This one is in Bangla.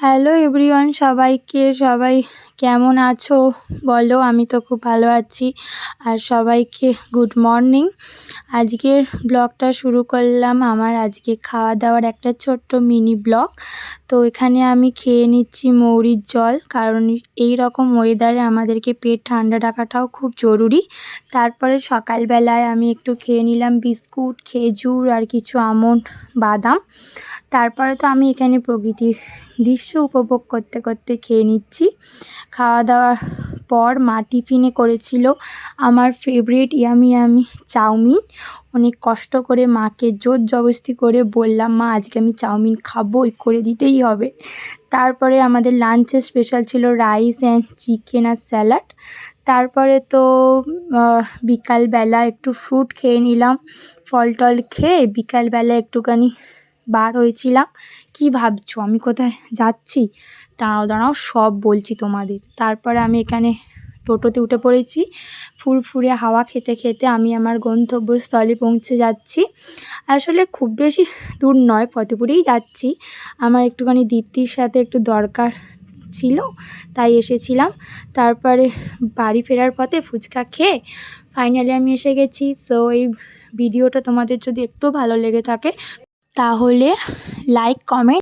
হ্যালো এভরিওয়ান, সবাই কেমন আছো বলো? আমি তো খুব ভালো আছি। আর সবাইকে গুড মর্নিং। আজকের ব্লগটা শুরু করলাম আমার আজকে খাওয়া দাওয়ার একটা ছোট্ট মিনি ব্লগ। তো এখানে আমি খেয়ে নিচ্ছি মৌরির জল, কারণ এই রকম ওয়েদারে আমাদেরকে পেট ঠান্ডা রাখাটাও খুব জরুরি। তারপরে সকালবেলায় আমি একটু খেয়ে নিলাম বিস্কুট, খেজুর আর কিছু আমন্ড, বাদাম। তারপরে তো আমি এখানে প্রকৃতির দৃশ্য উপভোগ করতে করতে খেয়ে নিচ্ছি। খাওয়া দাওয়ার পর মা টিফিনে করেছিল আমার ফেভারিট ইয়ামি চাউমিন। অনেক কষ্ট করে মাকে জোর জবরদস্তি করে বললাম, মা আজকে আমি চাউমিন খাবোই, করে দিতেই হবে। তারপরে আমাদের লাঞ্চে স্পেশাল ছিল রাইস অ্যান্ড চিকেন আর স্যালাড। তারপরে তো বিকালবেলা একটু ফ্রুট খেয়ে নিলাম। ফল টল খেয়ে বিকালবেলা একটুখানি বার হয়েছিলাম। কি ভাবছো আমি কোথায় যাচ্ছি? দাঁড়াও সব বলছি তোমাদের। তারপরে আমি এখানে টোটোতে উঠে পড়েছি। ফুরফুরে হাওয়া খেতে খেতে আমি আমার গন্তব্যস্থলে পৌঁছে যাচ্ছি। আসলে খুব বেশি দূর নয়, ফতেপুরেই যাচ্ছি। আমার একটুখানি দীপ্তির সাথে একটু দরকার ছিল, তাই এসেছিলাম। তারপরে বাড়ি ফেরার পথে ফুচকা খেয়ে ফাইনালি আমি এসে গেছি। সো এই ভিডিওটা তোমাদের যদি একটু ভালো লেগে থাকে তাহলে লাইক, কমেন্ট